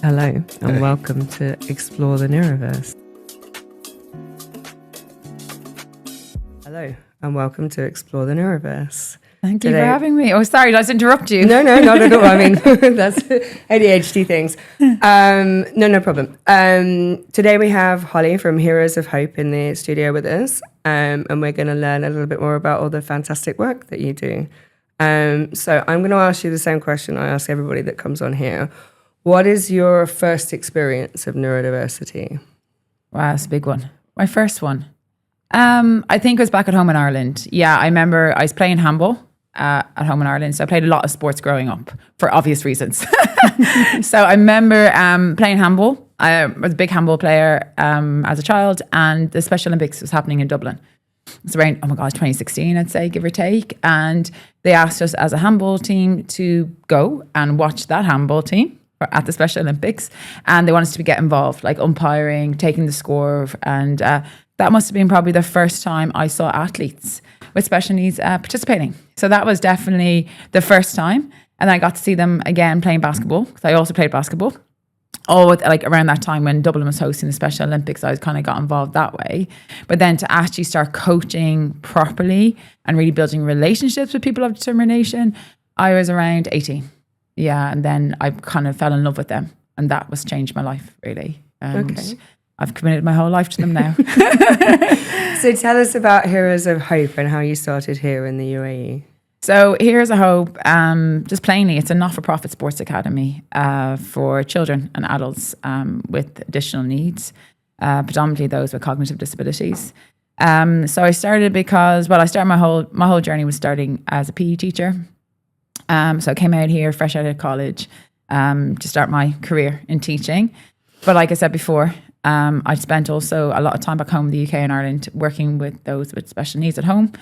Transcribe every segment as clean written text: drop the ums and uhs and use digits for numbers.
Hello, and welcome to Explore the Neuroverse. Hello, and welcome to Explore the Neuroverse. Thank you for having me. Oh, sorry, did I just interrupt you? No, not at all. I mean, that's ADHD things. No problem. Today we have Hollie from Heroes of Hope in the studio with us, and we're going to learn a little bit more about all the fantastic work that you do. So I'm going to ask you the same question I ask everybody that comes on here. What is your first experience of neurodiversity? Wow, that's a big one. My first one. I think it was back at home in Ireland. Yeah, I remember I was playing handball at home in Ireland. So I played a lot of sports growing up for obvious reasons. So I remember playing handball. I was a big handball player as a child, and the Special Olympics was happening in Dublin. It's around, 2016, I'd say, give or take. And they asked us as a handball team to go and watch that handball team at the Special Olympics, and they wanted us to get involved, like umpiring, taking the score, and that must have been probably the first time I saw athletes with special needs participating. So that was definitely the first time, and I got to see them again playing basketball, because I also played basketball. Like around that time when Dublin was hosting the Special Olympics, I kind of got involved that way. But then to actually start coaching properly and really building relationships with people of determination, I was around 18. Yeah, and then I kind of fell in love with them, and that was changed my life, really. And okay. I've committed my whole life to them now. So tell us about Heroes of Hope and how you started here in the UAE. So Heroes of Hope, just plainly, it's a not-for-profit sports academy for children and adults with additional needs, predominantly those with cognitive disabilities. So I started because, I started my whole journey was starting as a PE teacher. So I came out here fresh out of college to start my career in teaching. But like I said before, I spent also a lot of time back home in the UK and Ireland working with those with special needs at home.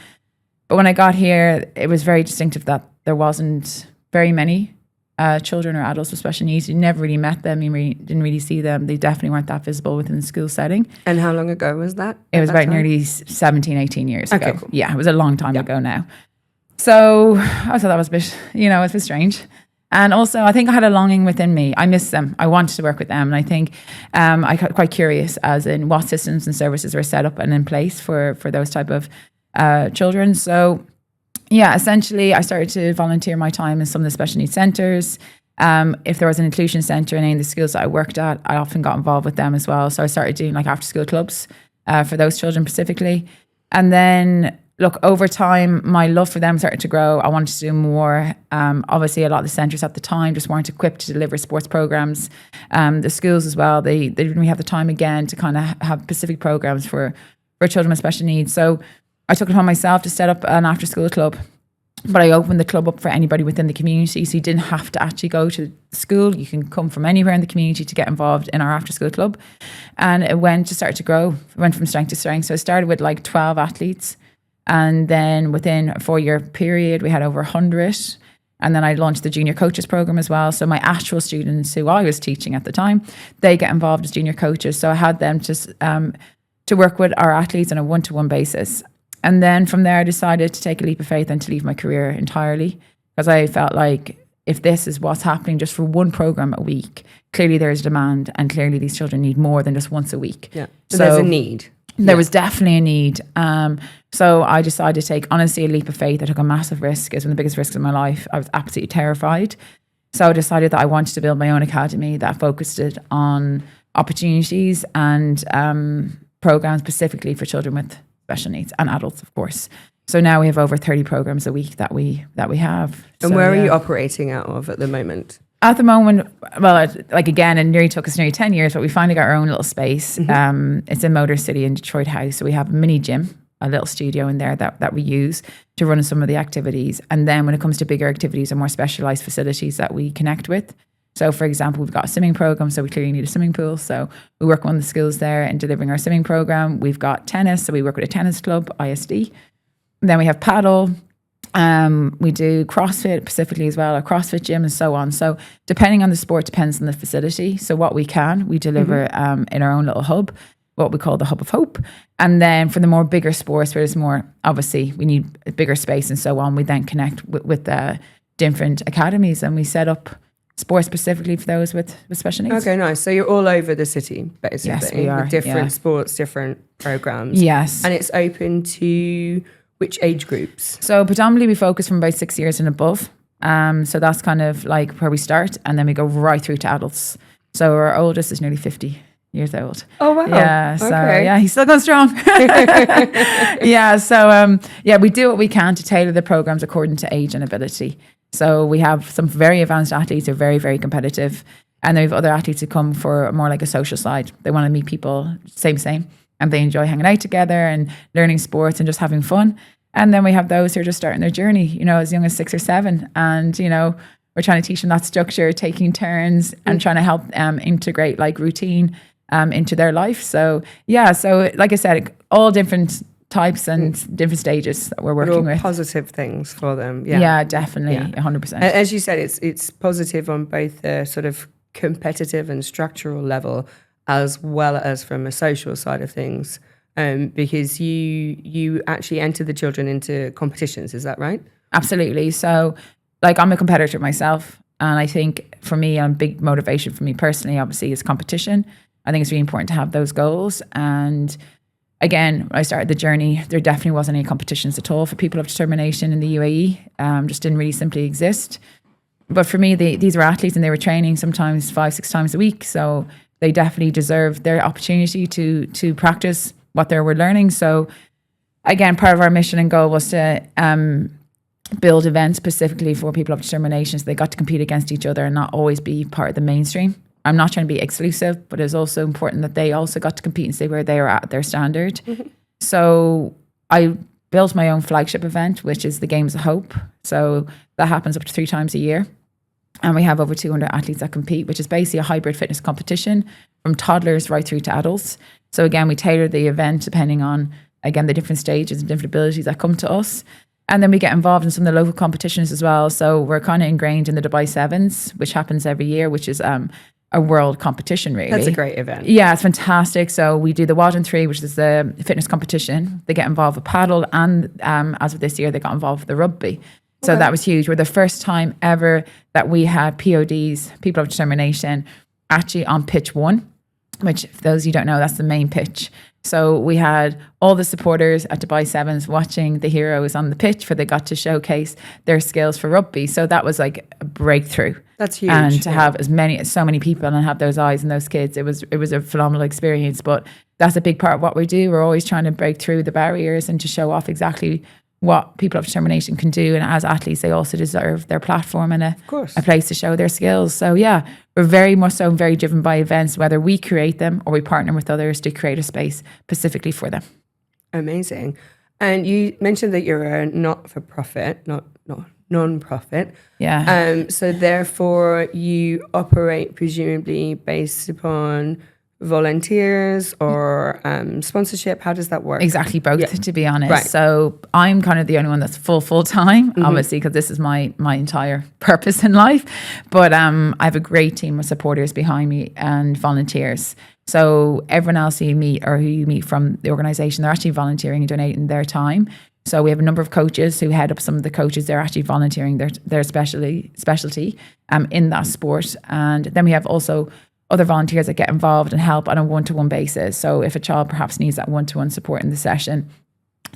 But when I got here, it was very distinctive that there wasn't very many children or adults with special needs. You never really met them. You didn't really see them. They definitely weren't that visible within the school setting. And how long ago was that? It was about nearly 17, 18 years ago. Cool. Yeah, it was a long time ago now. So I thought that was a bit, it was a bit strange. And also, I think I had a longing within me. I missed them. I wanted to work with them. And I think I got quite curious as in what systems and services were set up and in place for those type of children. So, yeah, essentially, I started to volunteer my time in some of the special needs centres. If there was an inclusion centre in any of the schools that I worked at, I often got involved with them as well. So I started doing like after school clubs for those children specifically. And then look, over time, my love for them started to grow. I wanted to do more. Obviously, a lot of the centres at the time just weren't equipped to deliver sports programs. The schools as well, they didn't really have the time again to kind of have specific programs for children with special needs. So I took it upon myself to set up an after-school club. But I opened the club up for anybody within the community, so you didn't have to actually go to school. You can come from anywhere in the community to get involved in our after-school club. And it started to grow. It went from strength to strength. So I started with like 12 athletes. And then within a 4-year period, we had over 100. And then I launched the junior coaches program as well. So my actual students who I was teaching at the time, they get involved as junior coaches. So I had them just to work with our athletes on a one-to-one basis. And then from there, I decided to take a leap of faith and to leave my career entirely, because I felt like if this is what's happening just for one program a week, clearly there's demand, and clearly these children need more than just once a week. Yeah. So there's a need. There was definitely a need. So I decided to take, honestly, a leap of faith. I took a massive risk. It was one of the biggest risks in my life. I was absolutely terrified. So I decided that I wanted to build my own academy that focused it on opportunities and programs specifically for children with special needs and adults, of course. So now we have over 30 programs a week that we have. And where are you operating out of at the moment? At the moment, again, it nearly took us nearly 10 years, but we finally got our own little space. Mm-hmm. It's in Motor City in Detroit House. So we have a mini gym, a little studio in there that we use to run some of the activities. And then when it comes to bigger activities and more specialized facilities that we connect with. So for example, we've got a swimming program, so we clearly need a swimming pool. So we work on the skills there in delivering our swimming program. We've got tennis, so we work with a tennis club, ISD. And then we have paddle. We do CrossFit specifically as well, a CrossFit gym and so on. So depending on the sport, depends on the facility. So what we deliver in our own little hub, what we call the Hub of Hope. And then for the more bigger sports, where there's more, obviously we need a bigger space and so on, we then connect with different academies, and we set up sport specifically for those with special needs. Okay, nice. So you're all over the city, basically. Yes, we are, With different yeah. sports, different programs. Yes. And it's open to which age groups? So predominantly we focus from about 6 years and above. So that's kind of like where we start, and then we go right through to adults. So our oldest is nearly 50 years old. Oh, wow. Yeah, so Okay. yeah, he's still going strong. Yeah, so yeah, we do what we can to tailor the programs according to age and ability. So we have some very advanced athletes who are very, very competitive. And then we have other athletes who come for more like a social side. They want to meet people, same. And they enjoy hanging out together and learning sports and just having fun. And then we have those who are just starting their journey, you know, as young as 6 or 7. And, you know, we're trying to teach them that structure, taking turns and trying to help integrate like routine into their life. So, yeah, so like I said, all different types and different stages that we're working with. Positive things for them. Yeah, definitely, 100%. As you said, it's positive on both the sort of competitive and structural level, as well as from a social side of things, because you actually enter the children into competitions. Is that right? Absolutely. So, like, I'm a competitor myself, and I think for me, a big motivation for me personally, obviously, is competition. I think it's really important to have those goals. And again, when I started the journey, there definitely wasn't any competitions at all for people of determination in the UAE. Just didn't really simply exist. But for me, these were athletes, and they were training sometimes 5-6 times a week. So they definitely deserved their opportunity to practice what they were learning. So again, part of our mission and goal was to build events specifically for people of determination, so they got to compete against each other and not always be part of the mainstream. I'm not trying to be exclusive, but it's also important that they also got to compete and stay where they are at their standard. So I built my own flagship event, which is the Games of Hope. So that happens up to 3 times a year. And we have over 200 athletes that compete, which is basically a hybrid fitness competition from toddlers right through to adults. So again, we tailor the event depending on, again, the different stages and different abilities that come to us. And then we get involved in some of the local competitions as well. So we're kind of ingrained in the Dubai Sevens, which happens every year, which is a world competition, really. That's a great event. Yeah, it's fantastic. So we do the Wadden 3, which is the fitness competition. They get involved with paddle, and as of this year, they got involved with the rugby. So that was huge. We're the first time ever that we had PODs, people of determination, actually on pitch 1, which, for those of you who don't know, that's the main pitch. So we had all the supporters at Dubai Sevens watching the heroes on the pitch, where they got to showcase their skills for rugby. So that was like a breakthrough. That's huge. And to have so many people and have those eyes and those kids, it was a phenomenal experience. But that's a big part of what we do. We're always trying to break through the barriers and to show off exactly what people of determination can do. And as athletes, they also deserve their platform and a place to show their skills. So yeah, we're very much so very driven by events, whether we create them or we partner with others to create a space specifically for them. Amazing. And you mentioned that you're a not-for-profit, non-profit. Yeah. So therefore you operate presumably based upon volunteers or sponsorship. How does that work? Exactly, both, to be honest. Right. So I'm kind of the only one that's full time, obviously, because this is my entire purpose in life. But I have a great team of supporters behind me and volunteers. So everyone else who you meet or who you meet from the organisation, they're actually volunteering and donating their time. So we have a number of coaches who head up some of the coaches. They're actually volunteering their specialty in that sport. And then we have also other volunteers that get involved and help on a one-to-one basis. So if a child perhaps needs that one-to-one support in the session,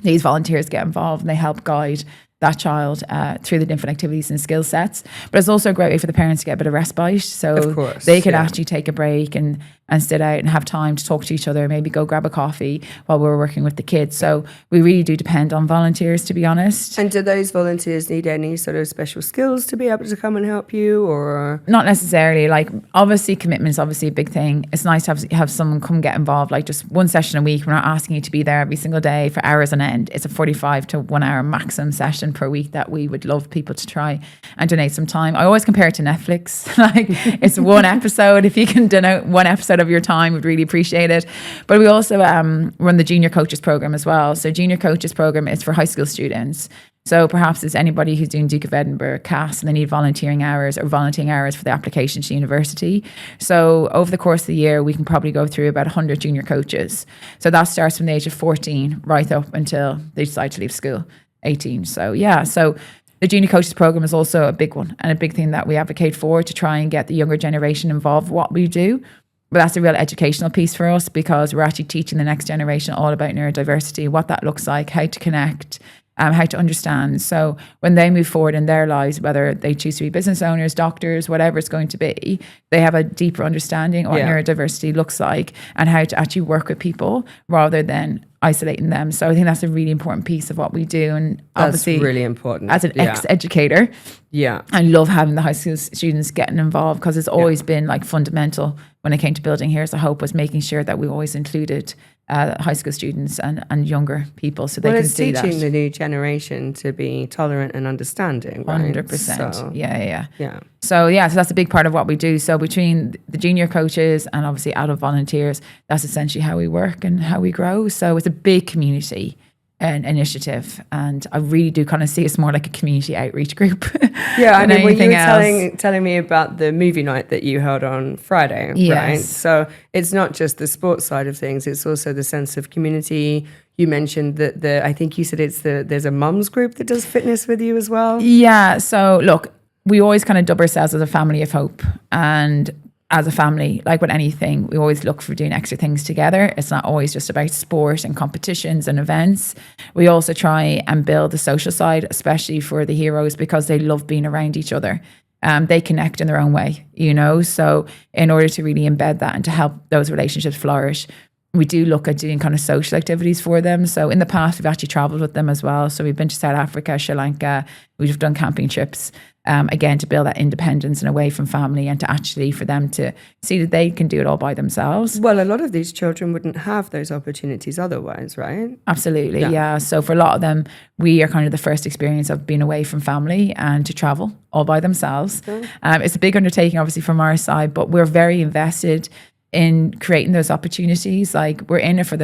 these volunteers get involved and they help guide that child through the different activities and skill sets. But it's also a great way for the parents to get a bit of respite. So they can actually take a break and sit out and have time to talk to each other, maybe go grab a coffee while we're working with the kids. So we really do depend on volunteers, to be honest. And do those volunteers need any sort of special skills to be able to come and help you, or? Not necessarily. Like, obviously commitment is obviously a big thing. It's nice to have someone come get involved, like just one session a week. We're not asking you to be there every single day for hours on end. It's a 45 to 1 hour maximum session per week that we would love people to try and donate some time. I always compare it to Netflix. Like, it's one episode. If you can donate one episode of your time, we'd really appreciate it. But we also run the junior coaches program as well. So junior coaches program is for high school students. So perhaps it's anybody who's doing Duke of Edinburgh, CAS, and they need volunteering hours for the application to university. So over the course of the year, we can probably go through about 100 junior coaches. So that starts from the age of 14 right up until they decide to leave school, 18. So yeah, so The junior coaches program is also a big one and a big thing that we advocate for, to try and get the younger generation involved with what we do. But that's a real educational piece for us, because we're actually teaching the next generation all about neurodiversity, what that looks like, how to connect, how to understand. So when they move forward in their lives, whether they choose to be business owners, doctors, whatever it's going to be, they have a deeper understanding of what neurodiversity looks like and how to actually work with people rather than isolating them. So I think that's a really important piece of what we do. And obviously, that's really important. As an ex-educator, I love having the high school students getting involved, because it's always been like fundamental when it came to building Heroes of Hope, was making sure that we always included high school students and younger people, so they can see that. Well, it's teaching the new generation to be tolerant and understanding, right? 100%. So, yeah. So that's a big part of what we do. So between the junior coaches and obviously adult volunteers, that's essentially how we work and how we grow. So it's a big community initiative, and I really do kind of see it's more like a community outreach group. Yeah, I mean, well, you were telling me about the movie night that you held on Friday, right? So it's not just the sports side of things; it's also the sense of community. You mentioned that I think you said there's a mums group that does fitness with you as well. Yeah. So look, we always kind of dub ourselves as a family of hope, and as a family, like with anything, we always look for doing extra things together. It's not always just about sport and competitions and events. We also try and build the social side, especially for the heroes, because they love being around each other. They connect in their own way, So in order to really embed that and to help those relationships flourish, we do look at doing kind of social activities for them. So in the past, we've actually traveled with them as well. So we've been to South Africa, Sri Lanka. We've done camping trips, again, to build that independence and away from family, and to actually for them to see that they can do it all by themselves. Well, a lot of these children wouldn't have those opportunities otherwise, right? Absolutely, yeah. So for a lot of them, we are kind of the first experience of being away from family and to travel all by themselves. It's a big undertaking, obviously, from our side, but we're very invested in creating those opportunities. Like, we're in it for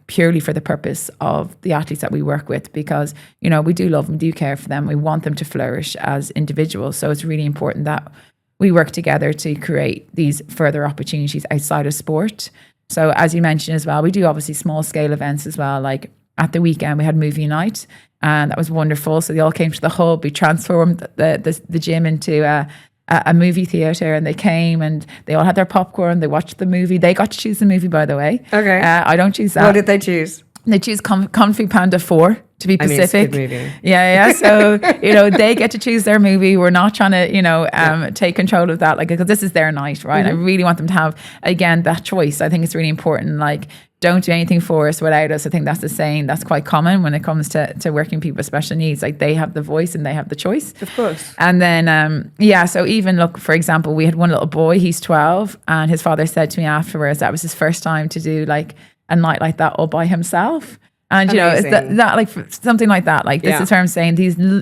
purely for the purpose of the athletes that we work with, because, we do love them, we do care for them. We want them to flourish as individuals. So it's really important that we work together to create these further opportunities outside of sport. So as you mentioned as well, we do obviously small scale events as well. Like at the weekend, we had movie night, and that was wonderful. So they all came to the hub. We transformed the gym into a movie theater, and they came and they all had their popcorn. They watched the movie. They got to choose the movie, by the way. Okay. I don't choose that. What did they choose? They choose Kung Fu Panda 4, to be Pacific. It's a good movie. Yeah. So, they get to choose their movie. We're not trying to, take control of that, because this is their night, right? I really want them to have, again, that choice. I think it's really important. Don't do anything for us without us. I think that's the saying that's quite common when it comes to working people with special needs. Like, they have the voice and they have the choice. Of course. And then, so even look, for example, we had one little boy, he's 12, and his father said to me afterwards that was his first time to do a night like that all by himself. And, Amazing. It's that something like that. This is where I'm saying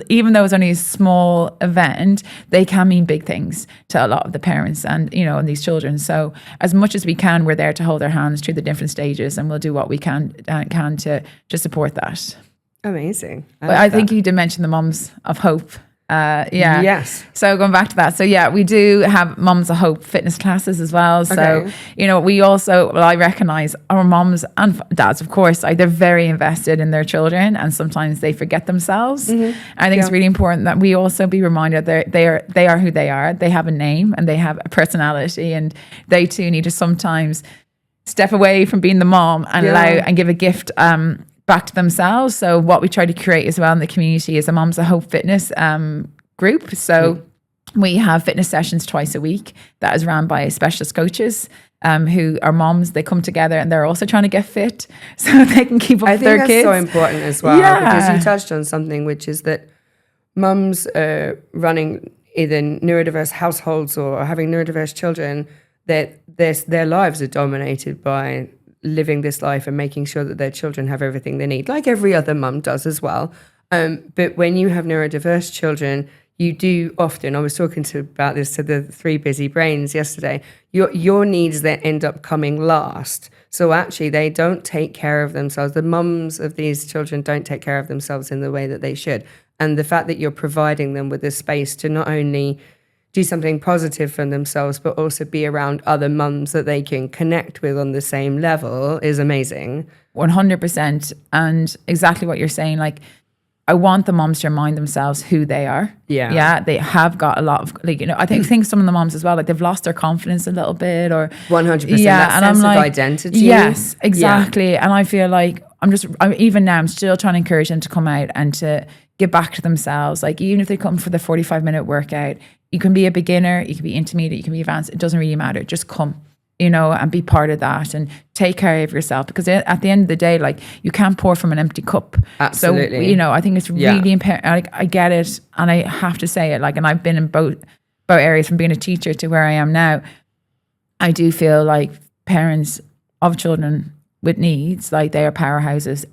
even though it's only a small event, they can mean big things to a lot of the parents and, and these children. So as much as we can, we're there to hold their hands through the different stages, and we'll do what we can to support that. Amazing. I think you did mention the Mums of Hope. Yes. So going back to that. So we do have Mums of Hope fitness classes as well. So, we also, I recognize our moms and dads, of course, they're very invested in their children, and sometimes they forget themselves. Mm-hmm. I think it's really important that we also be reminded that they are who they are. They have a name and they have a personality, and they too need to sometimes step away from being the mom and allow and give a gift, back to themselves. So what we try to create as well in the community is a Moms of Hope fitness group. So we have fitness sessions twice a week that is run by specialist coaches who are moms. They come together and they're also trying to get fit so they can keep up with their kids. I think that's so important as well, because you touched on something, which is that mums running either neurodiverse households or having neurodiverse children, that their lives are dominated by living this life and making sure that their children have everything they need, like every other mum does as well. But when you have neurodiverse children, you do often, I was talking about this to the 3 busy brains yesterday, your needs that end up coming last. So actually they don't take care of themselves. The mums of these children don't take care of themselves in the way that they should. And the fact that you're providing them with the space to not only do something positive for themselves, but also be around other mums that they can connect with on the same level is amazing. 100%. And exactly what you're saying, I want the moms to remind themselves who they are. Yeah. They have got a lot of, like, I think some of the moms as well, like they've lost their confidence a little bit, or 100%. Yeah, that sense of identity. Yes, exactly. Yeah. And I feel like even now, I'm still trying to encourage them to come out and to get back to themselves. Like, even if they come for the 45-minute workout, you can be a beginner, you can be intermediate, you can be advanced. It doesn't really matter. Just come, and be part of that and take care of yourself, because at the end of the day, like, you can't pour from an empty cup. Absolutely. So, I think it's really important. Like, I get it, and I have to say it, like, and I've been in both areas, from being a teacher to where I am now. I do feel like parents of children with needs, like, they are powerhouses.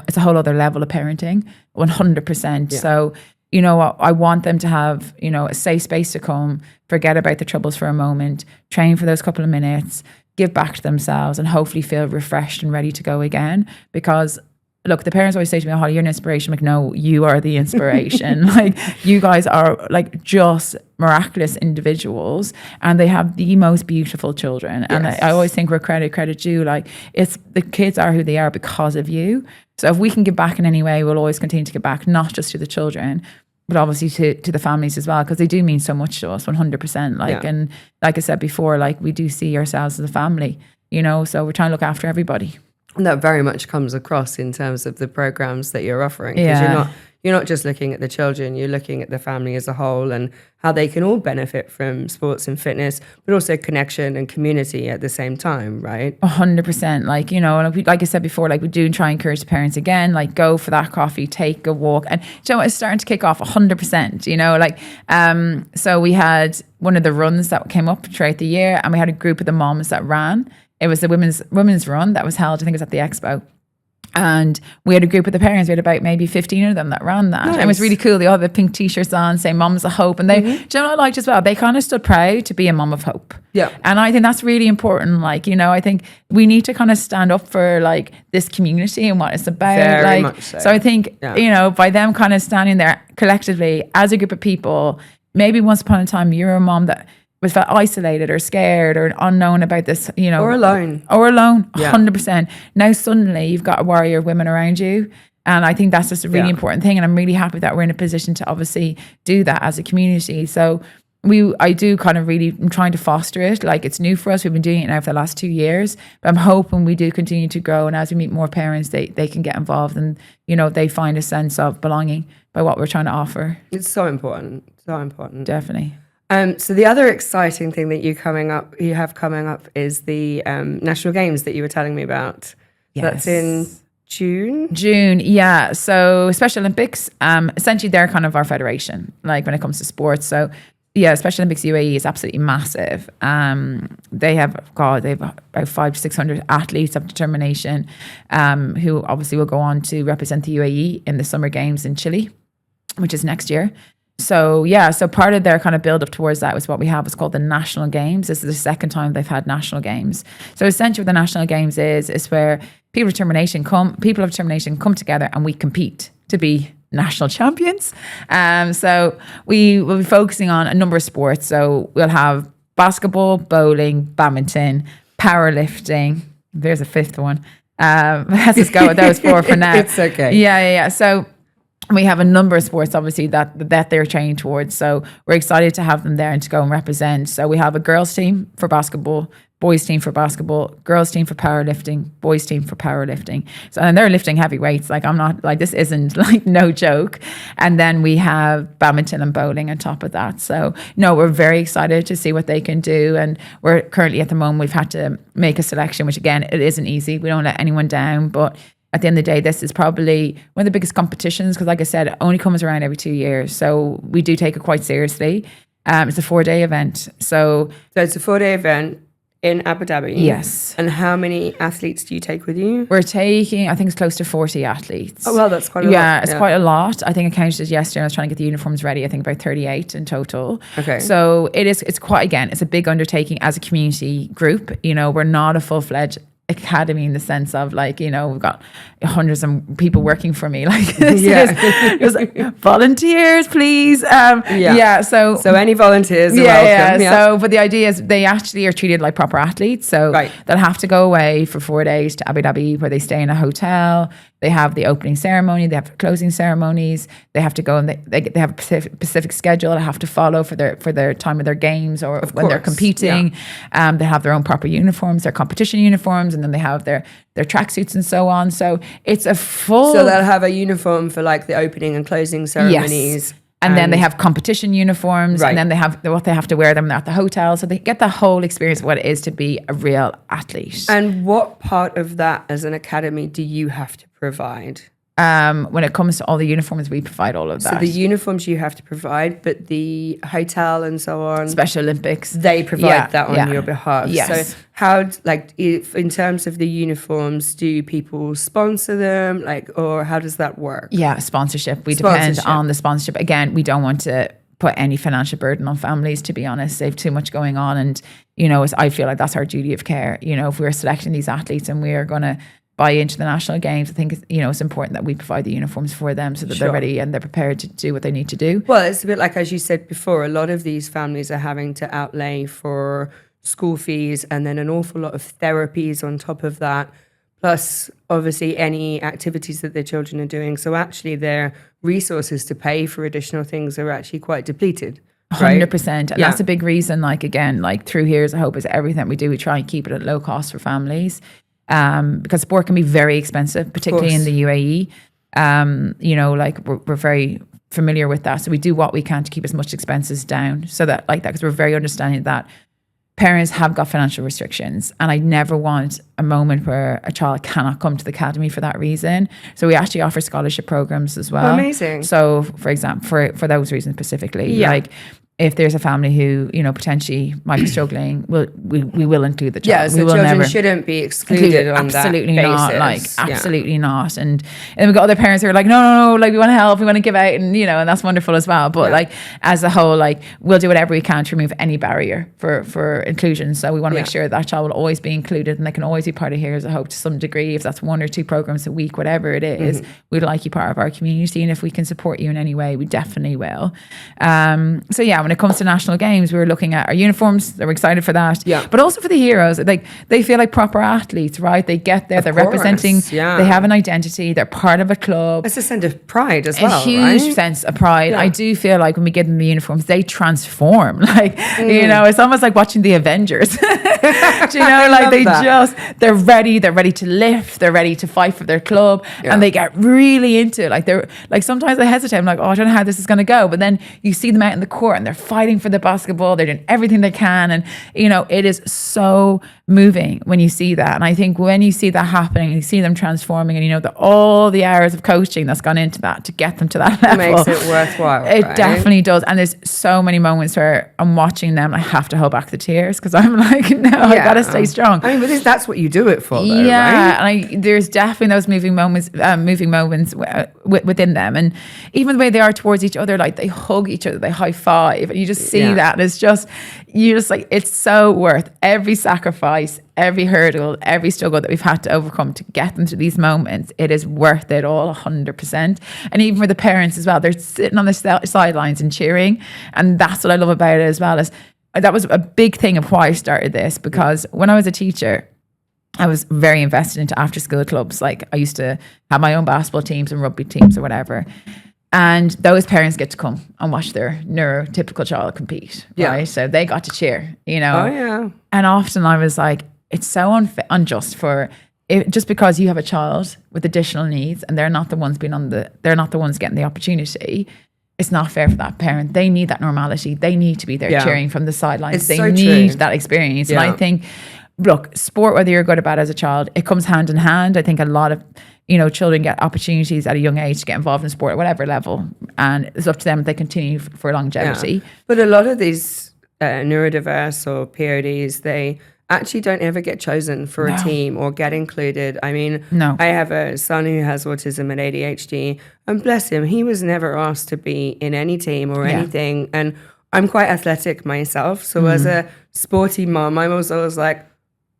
It's a whole other level of parenting, 100%. Yeah. So, I want them to have, a safe space to come, forget about the troubles for a moment, train for those couple of minutes, give back to themselves, and hopefully feel refreshed and ready to go again. Because, look, the parents always say to me, Hollie, you're an inspiration. I'm like, no, you are the inspiration. Like, you guys are, like, just miraculous individuals, and they have the most beautiful children. Yes. And I always think, where credit due, like, it's the kids are who they are because of you. So if we can give back in any way, we'll always continue to give back, not just to the children, but obviously to the families as well, because they do mean so much to us, 100%. Like, and like I said before, like, we do see ourselves as a family, so we're trying to look after everybody. And that very much comes across in terms of the programs that you're offering, because you're not just looking at the children, you're looking at the family as a whole and how they can all benefit from sports and fitness, but also connection and community at the same time, right? 100%. Like I said before, like, we do try and encourage the parents again, like, go for that coffee, take a walk. And it's starting to kick off 100%, so we had one of the runs that came up throughout the year, and we had a group of the moms that ran. It was the women's run that was held, I think it was at the Expo. And we had a group of the parents. We had about maybe 15 of them that ran that. Nice. And it was really cool. They all had the pink t-shirts on, saying Moms of Hope. And they, do you know what I liked as well? They kind of stood proud to be a mom of hope. Yeah. And I think that's really important. Like, I think we need to kind of stand up for, like, this community and what it's about. Very much so. So I think, by them kind of standing there collectively as a group of people, maybe once upon a time you're a mom that was felt isolated or scared or unknown about this, or alone, 100%. Now suddenly you've got a warrior of women around you, and I think that's just a really important thing. And I'm really happy that we're in a position to obviously do that as a community. So I do kind of really, I'm trying to foster it. Like, it's new for us. We've been doing it now for the last 2 years, but I'm hoping we do continue to grow. And as we meet more parents, they can get involved, and they find a sense of belonging by what we're trying to offer. It's so important. Definitely. So the other exciting thing that you have coming up is the National Games that you were telling me about. Yes. That's in June? June, yeah. So Special Olympics, essentially they're kind of our federation, like, when it comes to sports. So yeah, Special Olympics UAE is absolutely massive. They have about 500 to 600 athletes of determination, who obviously will go on to represent the UAE in the Summer Games in Chile, which is next year. So so part of their kind of build up towards that was what we have is called the National Games. This is the second time they've had National Games. So essentially what the National Games is where people of determination come together and we compete to be national champions. So we will be focusing on a number of sports. So we'll have basketball, bowling, badminton, powerlifting. There's a fifth one. Let's just go with those four for now. It's okay. Yeah. So we have a number of sports, obviously, that they're training towards. So we're excited to have them there and to go and represent. So we have a girls team for basketball, boys team for basketball, girls team for powerlifting, boys team for powerlifting. So, and they're lifting heavy weights. Like, I'm not, like, this isn't, like, no joke. And then we have badminton and bowling on top of that. So no, we're very excited to see what they can do. And we're currently, at the moment, we've had to make a selection, which again, it isn't easy. We don't let anyone down, but at the end of the day, this is probably one of the biggest competitions, because, like I said, it only comes around every 2 years. So we do take it quite seriously. It's a 4-day event. So it's a 4-day event in Abu Dhabi. Yes. And how many athletes do you take with you? We're taking, I think it's close to 40 athletes. Oh, well, that's quite a lot. Yeah, it's quite a lot. I think I counted yesterday. I was trying to get the uniforms ready. I think about 38 in total. Okay. So it's quite, again, it's a big undertaking as a community group. We're not a full-fledged academy in the sense of like, you know, we've got hundreds of people working for me. Like, it was like, volunteers, please. So any volunteers are welcome. So, but the idea is they actually are treated like proper athletes. So they'll have to go away for 4 days to Abu Dhabi, where they stay in a hotel. They have the opening ceremony, they have closing ceremonies. They have to go and they have a specific schedule they have to follow for their time of their games or when they're competing. They have their own proper uniforms, their competition uniforms, and then they have their tracksuits and so on. So it's a full. So they'll have a uniform for like the opening and closing ceremonies. Yes. And then they have competition uniforms, and then they have what they have to wear them at the hotel. So they get the whole experience of what it is to be a real athlete. And what part of that as an academy do you have to provide? When it comes to all the uniforms, we provide all of that. So the uniforms you have to provide, but the hotel and so on, Special Olympics, they provide that on your behalf. Yes. So how, like, if in terms of the uniforms, do people sponsor them, like, or how does that work? Yeah, sponsorship. We depend on the sponsorship. Again, we don't want to put any financial burden on families, to be honest. They have too much going on, and you know, I feel like that's our duty of care. You know, if we're selecting these athletes and we are going to buy into the national games, I think it's important that we provide the uniforms for them so that they're ready and they're prepared to do what they need to do. Well, it's a bit like, as you said before, a lot of these families are having to outlay for school fees and then an awful lot of therapies on top of that, plus obviously any activities that their children are doing. So actually their resources to pay for additional things are actually quite depleted. 100%. And that's a big reason, like, again, like through Heroes of Hope is everything we do, we try and keep it at low cost for families. Because sport can be very expensive, particularly in the UAE. You know, like we're very familiar with that. So we do what we can to keep as much expenses down so that like that, because we're very understanding that parents have got financial restrictions. And I never want a moment where a child cannot come to the academy for that reason. So we actually offer scholarship programs as well. Amazing. So for example, for those reasons specifically, like if there's a family who, you know, potentially might be struggling, we will include the child. Yeah, so children shouldn't be excluded on absolutely that not, basis. like absolutely not. And then we've got other parents who are like, no, like we want to help, we want to give out, and you know, and that's wonderful as well. But like as a whole, like we'll do whatever we can to remove any barrier for inclusion. So we want to make sure that child will always be included and they can always be part of Heroes of Hope to some degree. If that's 1 or 2 programs a week, whatever it is, we'd like you part of our community, and if we can support you in any way, we definitely will. So yeah, when it comes to national games, we were looking at our uniforms. They were excited for that. Yeah. But also for the heroes, like they feel like proper athletes, right? They get there, they're representing, they have an identity, they're part of a club. It's a sense of pride as well, a huge sense of pride. I do feel like when we give them the uniforms, they transform. Like, you know, it's almost like watching the Avengers. Do you know, like they're ready to lift, they're ready to fight for their club, and they get really into it. Like they're like, sometimes I hesitate, I'm like, oh, I don't know how this is going to go. But then you see them out in the court and they're fighting for the basketball, they're doing everything they can, and you know, it is so moving when you see that. And I think when you see that happening, you see them transforming, and you know that all the hours of coaching that's gone into that to get them to that level, it makes it worthwhile. It definitely does. And there's so many moments where I'm watching them, I have to hold back the tears because I'm like, no, I gotta stay strong. I mean, but that's what you do it for, though, right? And there's definitely those moving moments within them, and even the way they are towards each other, like they hug each other, they high five, and you just see that, and it's just, you just like, it's so worth every sacrifice, every hurdle, every struggle that we've had to overcome to get them to these moments. It is worth it all, 100%. And even for the parents as well, they're sitting on the sidelines and cheering, and that's what I love about it as well. Is that was a big thing of why I started this, because when I was a teacher, I was very invested into after school clubs. Like I used to have my own basketball teams and rugby teams or whatever. And those parents get to come and watch their neurotypical child compete, right? So they got to cheer, you know. Oh, yeah. And often I was like, it's so unjust for just because you have a child with additional needs and they're not the ones they're not the ones getting the opportunity. It's not fair for that parent. They need that normality. They need to be there cheering from the sidelines. They need that experience. And I think, look, sport, whether you're good or bad as a child, it comes hand in hand. I think a lot of, you know, children get opportunities at a young age to get involved in sport at whatever level, and it's up to them if they continue for longevity. Yeah. But a lot of these neurodiverse or PODs, they actually don't ever get chosen for a team or get included. I mean, I have a son who has autism and ADHD, and bless him, he was never asked to be in any team or anything. And I'm quite athletic myself, so as a sporty mom, I was always like,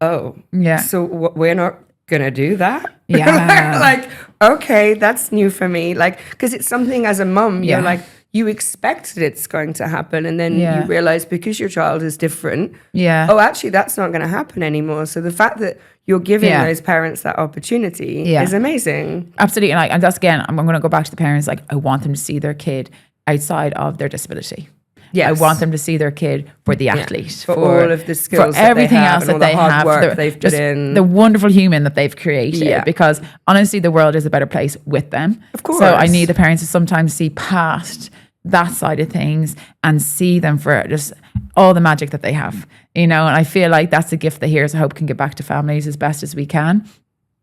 oh, Yeah. so we're not gonna do that? Yeah. Like, okay, that's new for me. Like, because it's something as a mum, Yeah. you're like, you expect that it's going to happen, and then Yeah. you realize because your child is different, Yeah. oh, actually, that's not going to happen anymore. So the fact that you're giving Yeah. those parents that opportunity Yeah. is amazing. Absolutely. And that's, again, I'm going to go back to the parents. Like, I want them to see their kid outside of their disability. Yes. I want them to see their kid for the athlete, For all of the skills for that everything they have else and all that they the hard have, work they've put just in. the wonderful human that they've created. Yeah. Because honestly, the world is a better place with them. Of course. So I need the parents to sometimes see past that side of things and see them for just all the magic that they have, and I feel like that's a gift that Heroes of Hope can give back to families as best as we can.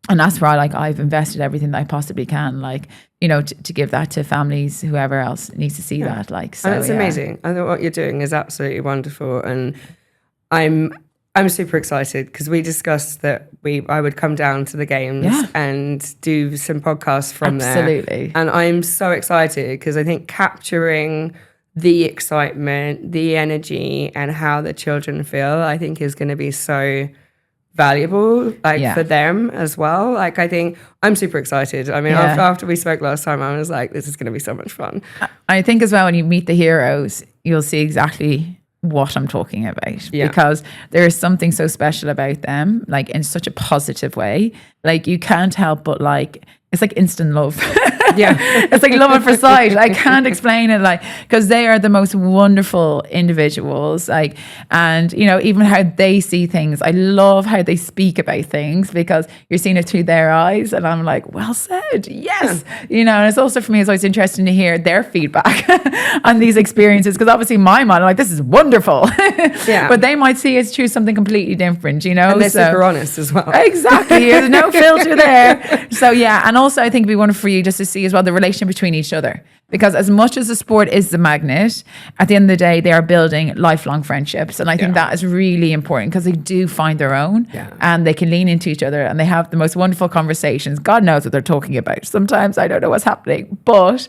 And that's why, I've invested everything that I possibly can, to give that to families, whoever else needs to see that. So and it's amazing. I think what you're doing is absolutely wonderful, and I'm super excited because we discussed that I would come down to the games and do some podcasts from there. Absolutely. And I'm so excited because I think capturing the excitement, the energy, and how the children feel, I think is going to be so valuable for them as well. I think I'm super excited. I mean, after we spoke last time, I was like, this is going to be so much fun. I think as well, when you meet the heroes, you'll see exactly what I'm talking about, because there is something so special about them, in such a positive way. You can't help but it's like instant love. Yeah. It's like love at first sight. I can't explain it, because they are the most wonderful individuals, and even how they see things. I love how they speak about things because you're seeing it through their eyes, and I'm like, well said, yes. And it's also, for me, it's always interesting to hear their feedback on these experiences, because obviously my mind, I'm like, this is wonderful. Yeah. But they might see it through something completely different, And they're super honest as well. Exactly. There's no filter there. So and also I think it'd be wonderful for you just to see as well the relation between each other, because as much as the sport is the magnet, at the end of the day they are building lifelong friendships, and I think that is really important because they do find their own, and they can lean into each other, and they have the most wonderful conversations. God knows what they're talking about. Sometimes I don't know what's happening, but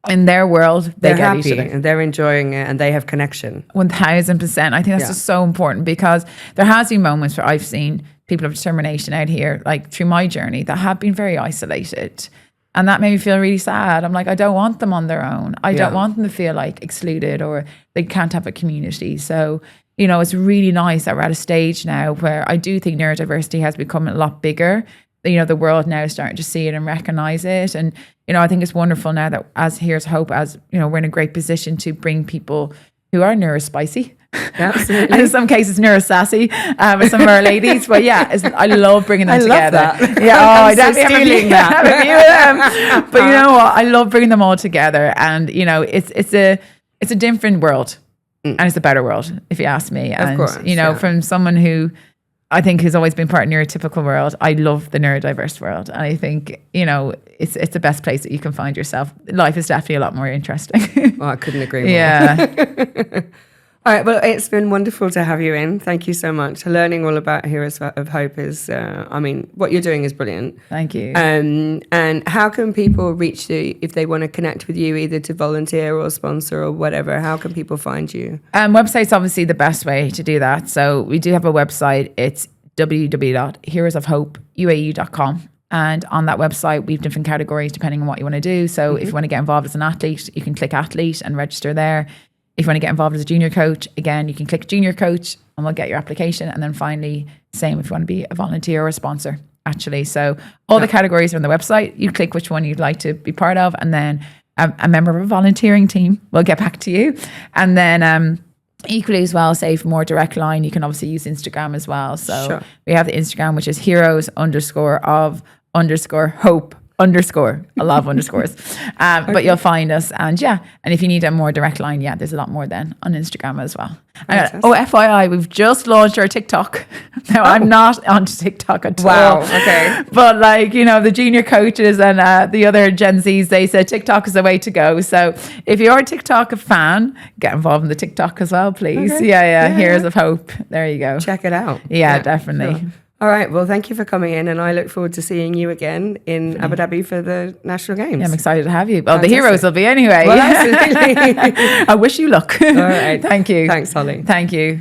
in their world, they're happy each other. and they're enjoying it, and they have connection. 1000%. I think that's just so important, because there has been moments where I've seen people of determination out here, through my journey, that have been very isolated. And that made me feel really sad. I'm like, I don't want them on their own. I don't want them to feel excluded, or they can't have a community. So, it's really nice that we're at a stage now where I do think neurodiversity has become a lot bigger. The world now is starting to see it and recognize it. And, I think it's wonderful now that as Here's Hope, as, we're in a great position to bring people who are neurospicy. Absolutely. And in some cases, neurosassy, with some of our ladies. But I love bringing them together. Love that. Yeah, I'm definitely stealing that. have a few of them. But you know what? I love bringing them all together. And, it's a different world. And it's a better world, if you ask me. And, of course, from someone who I think has always been part of the neurotypical world, I love the neurodiverse world. And I think, it's the best place that you can find yourself. Life is definitely a lot more interesting. Oh, I couldn't agree more. Yeah. All right, well, it's been wonderful to have you in. Thank you so much. Learning all about Heroes of Hope is, what you're doing is brilliant. Thank you. And how can people reach you if they want to connect with you, either to volunteer or sponsor or whatever? How can people find you? Website's obviously the best way to do that. So we do have a website. It's www.heroesofhopeuae.com. And on that website, we have different categories depending on what you want to do. So if you want to get involved as an athlete, you can click athlete and register there. If you want to get involved as a junior coach, again, you can click junior coach and we'll get your application. And then finally, same if you want to be a volunteer or a sponsor, actually. So all the categories are on the website. You click which one you'd like to be part of. And then a member of a volunteering team will get back to you. And then equally as well, say for more direct line, you can obviously use Instagram as well. So we have the Instagram, which is heroes_of_hope. A lot of underscores. But you'll find us. And and if you need a more direct line, there's a lot more then on Instagram as well. FYI, we've just launched our TikTok. Now, I'm not on TikTok at all. Wow, okay. But the junior coaches and the other Gen Zs, they said TikTok is the way to go. So if you're a TikTok fan, get involved in the TikTok as well, please. Okay. Heroes of Hope. There you go. Check it out. Yeah, definitely. Sure. All right. Well, thank you for coming in, and I look forward to seeing you again in Abu Dhabi for the National Games. Yeah, I'm excited to have you. Well, Fantastic. The heroes will be anyway. Well, absolutely. I wish you luck. All right. Thank you. Thanks, Hollie. Thank you.